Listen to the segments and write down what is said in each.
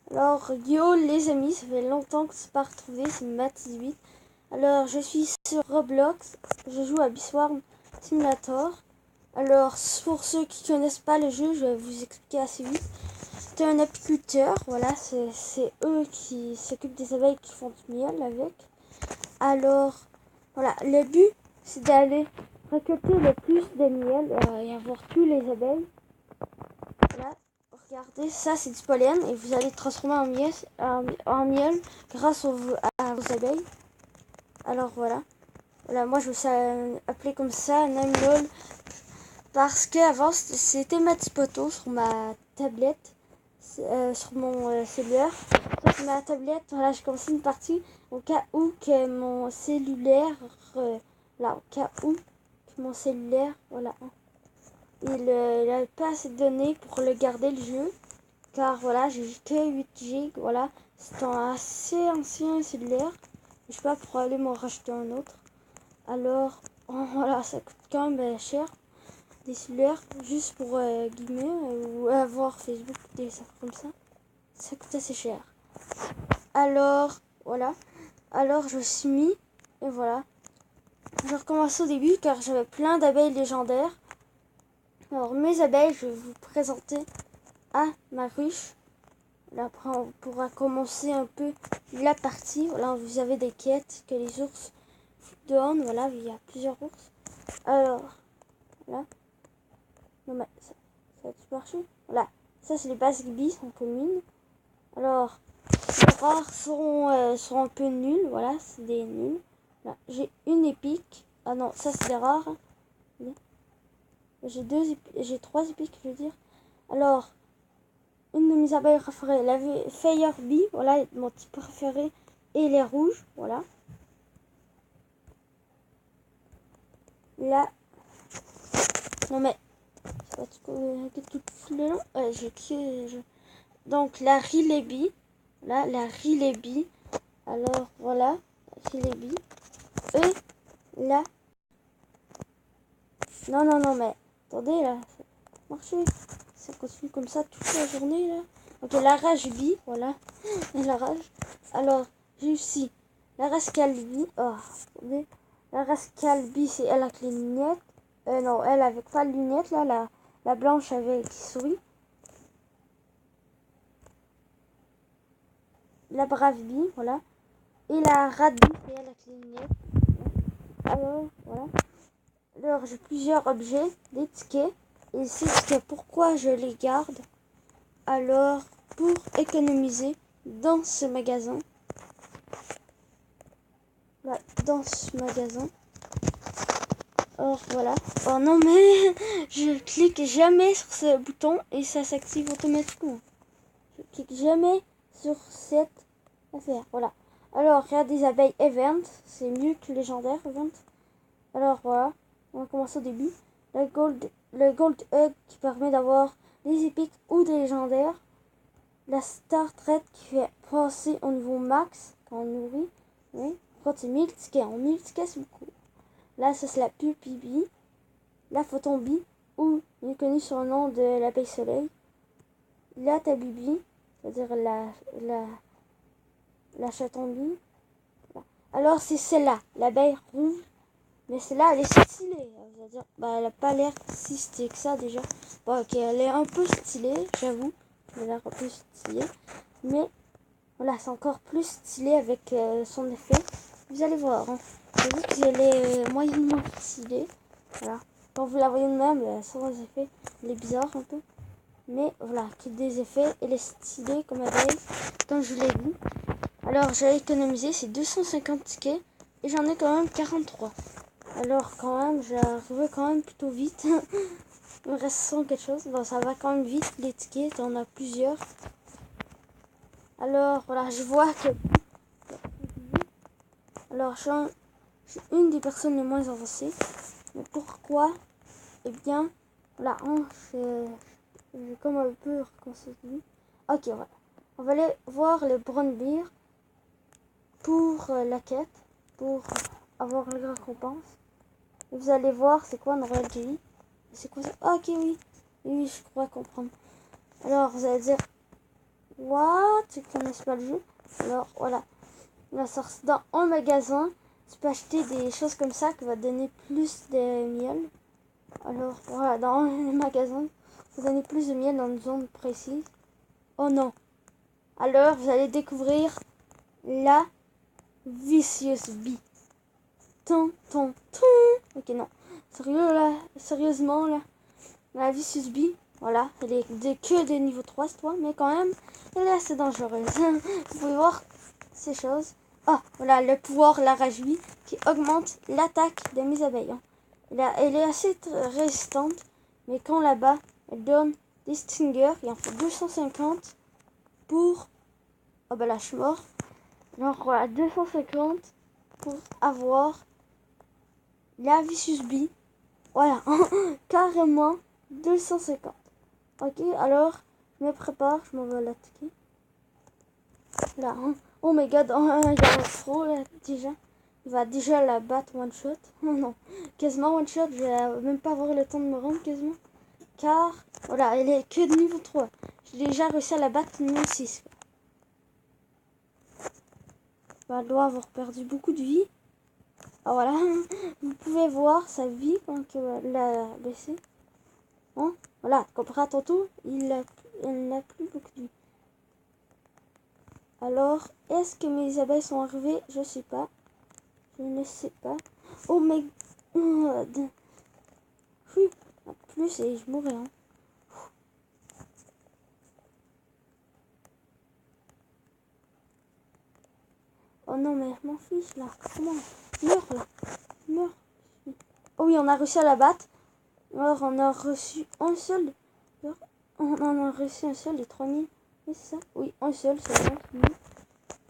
Alors, yo les amis, ça fait longtemps que c'est pas retrouvé, c'est Matt18. Alors, je suis sur Roblox, je joue à Biswarm Simulator. Alors, pour ceux qui connaissent pas le jeu, je vais vous expliquer assez vite. C'est un apiculteur, voilà, c'est eux qui s'occupent des abeilles qui font du miel avec. Alors, voilà, le but, c'est d'aller récolter le plus de miel et avoir tous les abeilles. Voilà. Regardez, ça c'est du pollen et vous allez le transformer en miel grâce à vos abeilles. Alors voilà. Voilà, moi je vais appeler comme ça Namlol parce qu'avant c'était ma petite poteau sur ma tablette, sur mon cellulaire. Sur ma tablette, voilà, j'ai commencé une partie au cas où que mon cellulaire, là, au cas où que mon cellulaire, voilà, il n'a pas assez de données pour le garder le jeu. Car voilà, j'ai que 8 Go, voilà. C'est un assez ancien cellulaire. Je sais pas, probablement racheter un autre. Alors, voilà, ça coûte quand même cher. Des cellulaires, juste pour guillemets, ou avoir Facebook, des affaires comme ça. Ça coûte assez cher. Alors, voilà. Alors, je suis mis, et voilà. Je recommence au début car j'avais plein d'abeilles légendaires. Alors, mes abeilles, je vais vous présenter à ma ruche. Là, après, on pourra commencer un peu la partie. Là, vous avez des quêtes que les ours donnent. Voilà, il y a plusieurs ours. Alors, là. Non, mais ça a-tu marché? Voilà. Ça, c'est les basic bees, sont communes. Alors, les rares sont un peu nuls. Voilà, c'est des nuls. Là, j'ai une épique. Ah non, ça, c'est des rares. J'ai 3 épiques, je veux dire. Alors, une de mes abeilles préférées, la Fire Bee, voilà, mon type préféré, et les rouges, voilà. Là, non mais, c'est pas tout le long. Donc la Riley Bee, là, la Riley Bee. Alors voilà, la Riley Bee. Et là, non, mais attendez là, ça marche. Ça continue comme ça toute la journée là. Ok, la Rage Bee, voilà, la rage. Alors, j'ai aussi la Rascal Bee. Oh, attendez. La Rascal Bee, c'est elle avec les lunettes. Non, elle avec pas de lunettes, là, la blanche avec qui sourit. La Brave Bee, voilà. Et la Rat Bee, c'est elle avec les lunettes. Alors, voilà. Alors, j'ai plusieurs objets, des tickets. Et ces tickets, pourquoi je les garde? Alors, pour économiser dans ce magasin. Là, dans ce magasin. Or voilà. Oh non mais je clique jamais sur ce bouton et ça s'active automatiquement. Je clique jamais sur cette affaire. Voilà. Alors il y a des abeilles event. C'est mieux que légendaire event. Alors voilà. On va commencer au début. Le gold egg qui permet d'avoir des épiques ou des légendaires. La star trade qui fait passer au niveau max quand on nourrit. Oui. Quand c'est 1000 tickets. En 1000 tickets c'est beaucoup. Là ça c'est la pupille. La photon bee, ou mieux connue sous le nom de l'abeille soleil. La tabibi, c'est-à-dire la chaton bee. Alors c'est celle-là, l'abeille rouge. Mais celle-là, elle est stylée. C'est-à-dire, elle n'a pas l'air si stylée que ça déjà. Bon, ok, elle est un peu stylée, j'avoue. Elle a l'air un peu stylée. Mais voilà, c'est encore plus stylé avec son effet. Vous allez voir. Hein. J'avoue qu'elle est moyennement stylée. Voilà. Quand vous la voyez de même, sans effet, elle est bizarre un peu. Mais voilà, qui des effets, elle est stylée comme abeille, comme je l'ai dit. Alors j'ai économisé ces 250 tickets et j'en ai quand même 43. Alors quand même, j'ai arrivé quand même plutôt vite. Il me reste 100 quelque chose. Bon, ça va quand même vite les tickets, t'en as plusieurs. Alors voilà, je vois que... Alors je suis une des personnes les moins avancées. Mais pourquoi? Eh bien, la hanche, j'ai comme un peu reconstitué. Ok, voilà. On va aller voir le brown beer pour la quête, pour avoir la récompense. Et vous allez voir c'est quoi une Royal Jelly. C'est quoi ça? Ok, oui. Oui, je crois comprendre. Alors, vous allez dire, What? Tu connais pas le jeu? Alors voilà. La source dans un magasin, tu peux acheter des choses comme ça qui va donner plus de miel. Alors voilà, dans le magasin, vous donner plus de miel dans une zone précise. Oh non. Alors vous allez découvrir la Vicious Bee. Ton. Ok non. Sérieux là, sérieusement là. La Vicious Bee. Voilà, elle est que de niveau 3 cette fois, mais quand même, elle est assez dangereuse. Vous pouvez voir ces choses. Ah, voilà, le pouvoir la rage bee qui augmente l'attaque de mes abeilles. Elle est assez résistante, mais quand on la bat, elle donne des stingers. Il en faut 250 pour... Oh bah là, je suis mort. Alors voilà, 250 pour avoir la Vicious Bee. Voilà, carrément 250. Ok, alors je me prépare, je m'en vais l'attaquer. Là, hein. Oh my god, il y a un fro là déjà. Il va déjà la battre one shot. Oh non, quasiment one shot, je vais même pas avoir le temps de me rendre quasiment. Car, voilà, elle est que de niveau 3. J'ai déjà réussi à la battre niveau 6. Bah, elle doit avoir perdu beaucoup de vie. Ah voilà, vous pouvez voir sa vie quand elle l'a baissé. Hein? Voilà, comparé à tantôt, il n'a plus beaucoup de vie. Alors, est-ce que mes abeilles sont arrivées? Je sais pas. Je ne sais pas. Oh my god. Oui, en plus, et je mourrais. Hein. Oh non, mais je m'en fiche là. Comment? Meurs là. Meurs. Oh oui, on a réussi à la battre. Alors, on a reçu un seul. On en a reçu un seul, les 3000. Oui, c'est ça? Oui, un seul, c'est bon.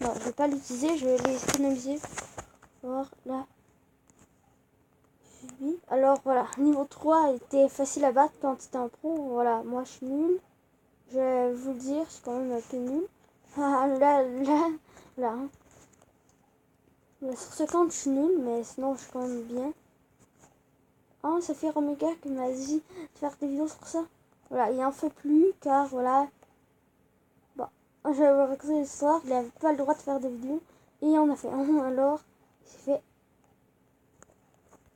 Non, je vais pas l'utiliser, je vais les économiser. Alors là. Alors voilà, niveau 3 était facile à battre quand c'était un pro. Voilà, moi je suis nul. Je vais vous le dire, je suis quand même un peu nul. Ah, là. Hein. Sur ce compte, je suis nul, mais sinon je suis quand même bien. Ah, ça fait Omega qui m'a dit de faire des vidéos sur ça. Voilà, il en fait plus car voilà. Bon, j'avais raconté l'histoire, il n'avait pas le droit de faire des vidéos. Et on a fait un, alors il s'est fait,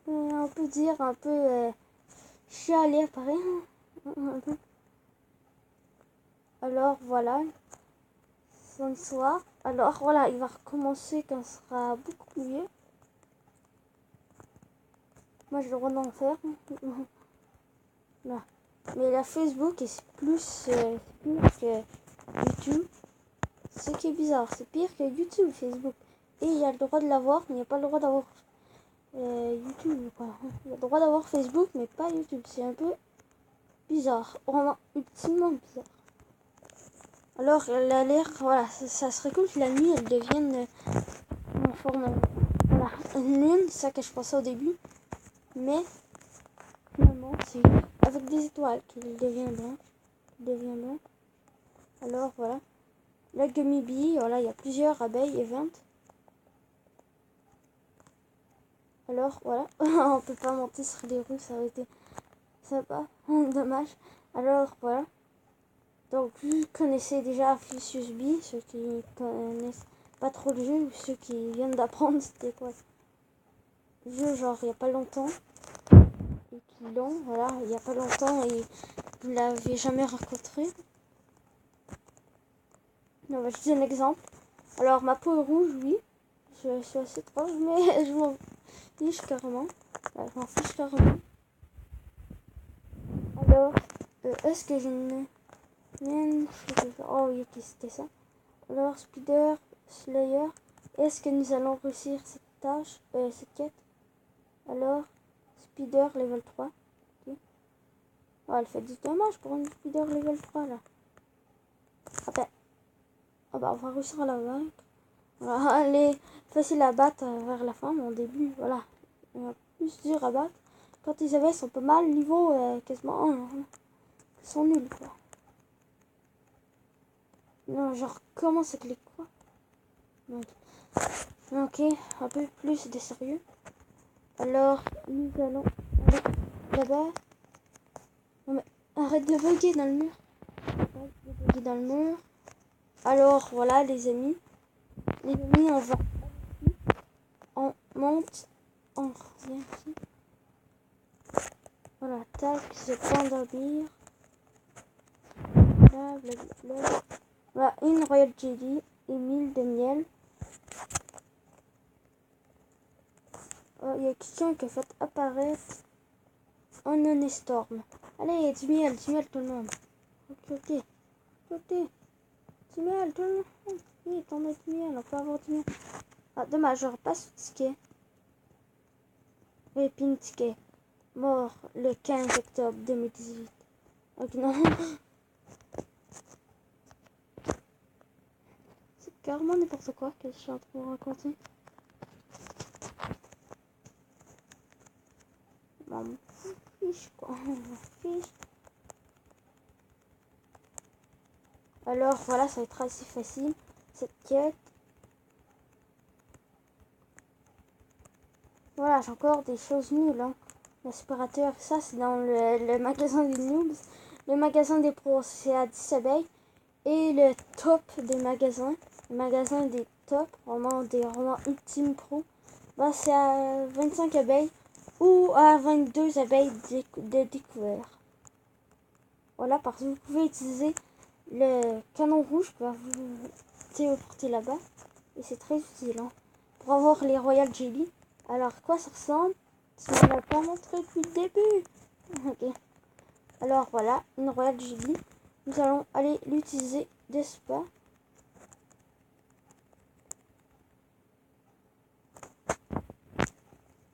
on peut dire, un peu chialer pareil. Alors voilà, son histoire. Alors voilà, il va recommencer quand ce sera beaucoup mieux. Moi j'ai le droit d'en faire. Là. Mais la Facebook est plus pire que YouTube. Ce qui est bizarre, c'est pire que YouTube, Facebook. Et il y a le droit de l'avoir, mais il n'y a pas le droit d'avoir YouTube. Quoi. Il y a le droit d'avoir Facebook, mais pas YouTube. C'est un peu bizarre. Vraiment, ultimement bizarre. Alors, elle a l'air, voilà, ça serait cool que la nuit, elle devienne en forme, voilà, une lune, c'est ça que je pensais au début. Mais, finalement, c'est avec des étoiles qu'il devient blanc. Alors, voilà. La Gummy Bee, voilà, il y a plusieurs abeilles et 20. Alors, voilà, on peut pas monter sur les roues, ça aurait été sympa, dommage. Alors, voilà. Donc, vous connaissez déjà Vicious Bee, ceux qui connaissent pas trop le jeu, ou ceux qui viennent d'apprendre, c'était quoi le jeu, genre, il y a pas longtemps. Et qui l'ont, voilà, il y a pas longtemps, et vous l'avez jamais rencontré. Non, bah, je dis un exemple. Alors, ma peau est rouge, oui. Je suis assez proche, mais je m'en fiche carrément. Je m'en fiche carrément. Alors, est-ce que je ne... Oh oui, ok, c'était ça. Alors, Spider, Slayer, est-ce que nous allons réussir cette tâche, cette quête? Alors, Spider level 3. Okay. Oh, elle fait du dommage pour une Spider level 3 là. Ah ben, oh bah, on va réussir à la vaincre. Voilà, elle est facile à battre vers la fin, mais au début, voilà. Elle est plus dur à battre. Quand ils avaient sont pas mal, niveau quasiment 1. Hein. Ils sont nuls quoi. Non, genre, comment c'est clique quoi? Ok, un peu plus de sérieux. Alors, nous allons aller là-bas. Non mais, arrête de bugger dans le mur. Arrête de bugger dans le mur. Alors voilà les amis, on monte, on revient ici. Voilà, tac, c'est point d'abir. Là, blablabla. Voilà, une Royal Jelly et 1000 de miel. Il y a quelqu'un qui a fait apparaître un Storm. Allez, du miel tout le monde. Ok. Du miel, tout le monde. Oui, t'en as du miel, on peut avoir du miel. Ah, dommage, j'aurais pas ce ticket. Et puis ticket. Mort le 15 octobre 2018. Ok, non. C'est carrément n'importe quoi que je suis en train de raconter. Bon, fiche quoi. Fiche. Alors voilà, ça va être assez facile. Cette quête. Voilà, j'ai encore des choses nulles. Hein. L'aspirateur, ça c'est dans le magasin des noobs. Le magasin des pros, c'est à 10 abeilles. Et le top des magasins, le magasin des tops, vraiment des romans ultimes pro, bah, c'est à 25 abeilles ou à 22 abeilles de découvert. Voilà, parce que vous pouvez utiliser le canon rouge qui va vous téléporter là-bas. Et c'est très utile hein, pour avoir les Royal Jelly. Alors, à quoi ça ressemble? Ça ne l'a pas montré depuis le début. Ok. Alors, voilà, une Royal Jelly. Nous allons aller l'utiliser, n'est-ce pas?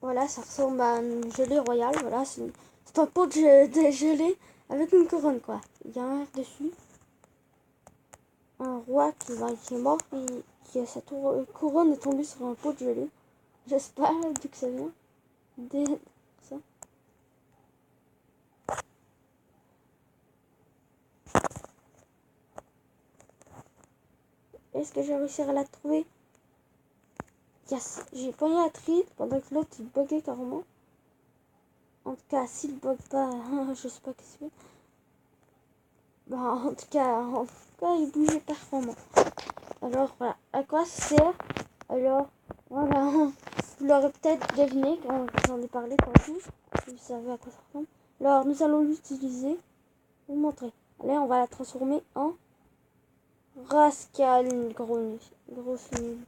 Voilà, ça ressemble à une gelée royale. Voilà, c'est un pot de gelée avec une couronne, quoi. Il y a un R dessus. Un roi qui est mort et qui a sa couronne est tombée sur un pot de gelée. J'espère d'où que ça vient. Ça. Est-ce que j'ai réussi à la trouver? Yes, j'ai pogné la trite pendant que l'autre il buguait carrément. En tout cas, s'il bug pas, je sais pas ce que c'est. Bah, en tout cas, il bougeait performant. Alors voilà, à quoi ça sert? Alors voilà, vous l'aurez peut-être deviné quand j'en ai parlé tantôt. Vous savez à quoi ça ressemble. Alors nous allons l'utiliser. Vous montrer. Allez, on va la transformer en Rascal grosse nulle.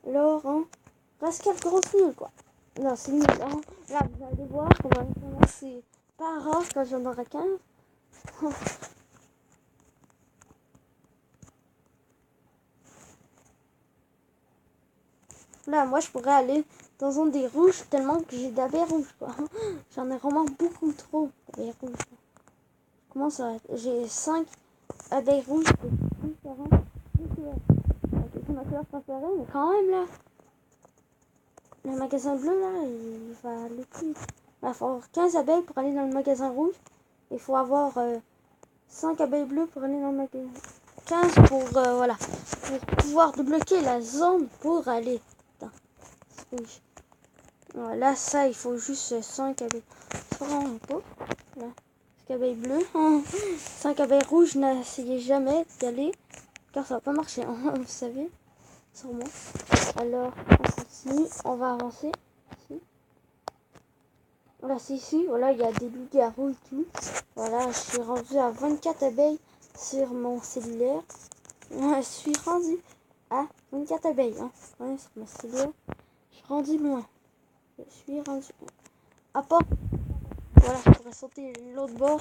Alors, hein, Rascal grosse nulle quoi. Non, c'est nul. Hein. Là, vous allez voir qu'on va commencer par rare quand j'en aurai 15. Là, moi, je pourrais aller dans un des rouges tellement que j'ai d'abeilles rouges, quoi. J'en ai vraiment beaucoup trop d'abeilles rouges. Comment ça? J'ai 5 abeilles rouges de différentes couleurs. C'est ma couleur préférée, mais quand même, là, le magasin bleu, là, il va aller plus vite. Il faut avoir 15 abeilles pour aller dans le magasin rouge. Il faut avoir 5 abeilles bleues pour aller dans le magasin. 15 pour, voilà, pour pouvoir débloquer la zone pour aller. Rouge. Là, ça, il faut juste 5 abeilles. C'est vraiment un peu. Là. 5 abeilles bleues. 5 abeilles rouges, n'essayez jamais d'y aller. Car ça va pas marcher, hein, vous savez. Sûrement. Alors, on continue. On va avancer. Ici. Voilà, c'est ici. Voilà, il y a des loups-garous et tout. Voilà, je suis rendu à 24 abeilles sur mon cellulaire. Je suis rendu à 24 abeilles. Hein. Ouais, sur mon cellulaire. Je suis rendu loin. Je suis rendu à part. Voilà, je pourrais sauter l'autre bord.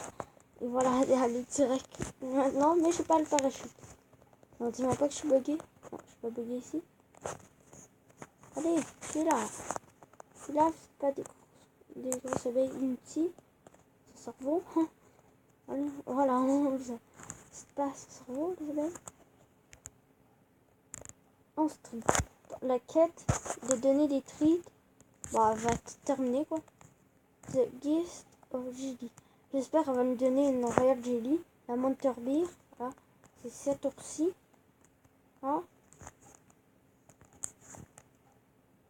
Et voilà, aller direct maintenant. Mais je sais pas le parachute. Non, dis-moi pas que je suis bugué. Non, je suis pas bugué ici. Allez, je suis là. Je suis là, c'est pas des grosses abeilles inutiles. Ce cerveau. Allez, voilà, c'est pas ce cerveau, les abeilles. On se trie. La quête de donner des tris bah, va terminer quoi. The Gift of Jelly. J'espère qu'elle va nous donner une Royal Jelly. La Monster Beer. Voilà. C'est cette ours-ci. Hein.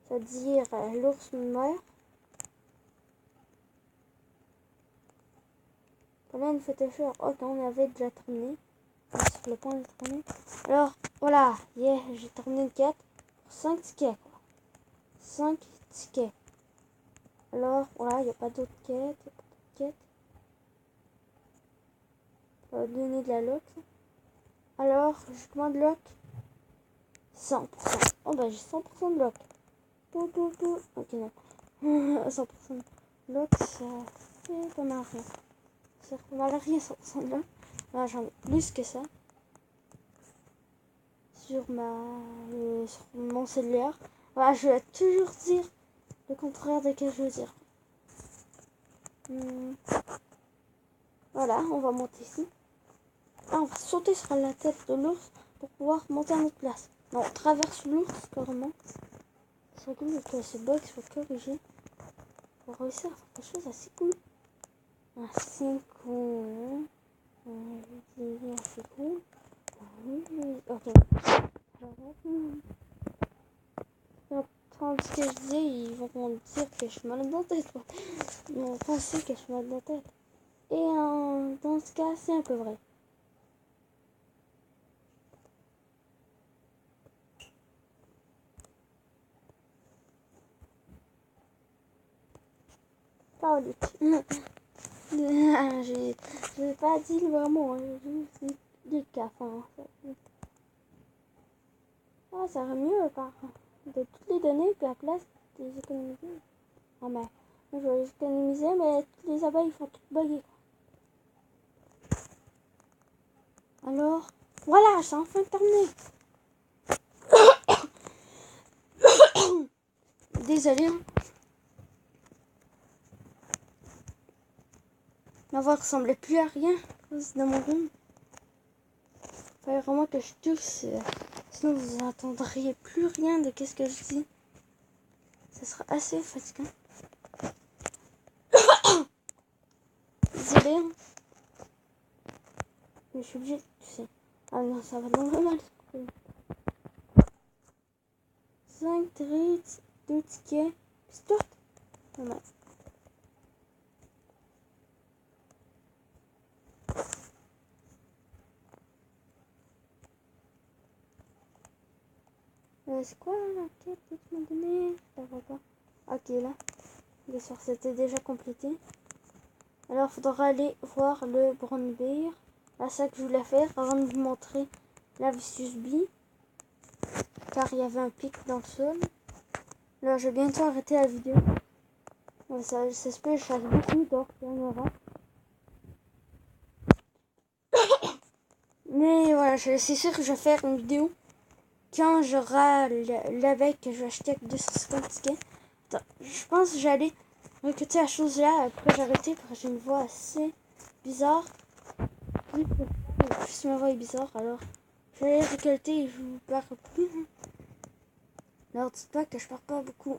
C'est-à-dire l'ours meurt. Voilà une photoshop. Oh, on avait déjà terminé. Sur le point de terminer. Alors, voilà. Yeah, j'ai terminé une quête. 5 tickets, quoi. 5 tickets. Alors, voilà, il n'y a pas d'autres quêtes. On va donner de la lock. Alors, je commande lock. 100%. Oh, bah, j'ai 100% de lock. Ok, non. 100% de lock, ça fait pas mal rien. Ça fait pas mal rien, 100% de lock. Là, j'en ai plus que ça. Sur mon cellulaire. Voilà, je vais toujours dire le contraire de ce que je veux dire. Voilà, on va monter ici. Ah, on va sauter sur la tête de l'ours pour pouvoir monter à notre place. Non, on traverse l'ours carrément. C'est cool que ce bug soit corrigé pour réussir à faire quelque chose assez cool. Assez cool. Assez cool. Ok. Quand ce que je disais, ils vont dire que je suis malade dans la tête. Ils vont penser que je suis malade dans la tête. Et dans ce cas, c'est un peu vrai. Pas j'ai pas dit vraiment, j'ai juste dit le cas. Ah, ça va mieux par de toutes les données, puis à la place de les économiser. Ah, mais je vais les économiser, mais toutes les abeilles font tout bugger. Alors, voilà, j'ai enfin terminé. Désolée. Ma voix ressemblait plus à rien dans mon room. Il fallait vraiment que je tousse, sinon vous n'entendriez plus rien de ce que je dis. Ça sera assez fatigant. Désolée. Mais je suis obligée de tousser. Ah non, ça va dans le mal. 5 treats, 2 tickets, stop. Pas mal. C'est quoi la quête que tu m'as donnée? Je la vois pas. Ok, là. Bien sûr, c'était déjà complété. Alors, il faudra aller voir le Brown Bear. Là, ça que je voulais faire avant de vous montrer la Vicious Bee. Car il y avait un pic dans le sol. Là, je vais bientôt arrêter la vidéo. Ouais, ça se peut, je fasse beaucoup d'or, il y en aura. Mais voilà, c'est sûr que je vais faire une vidéo quand j'aurai l'abeille que je vais acheter avec 250 tickets. Attends, je pense que j'allais recruter la chose là, après j'ai arrêté parce que j'ai une voix assez bizarre. Oui, plus ma voix est bizarre, alors je vais les récolter et je vous parle plus. Alors dites pas que je parle pas beaucoup.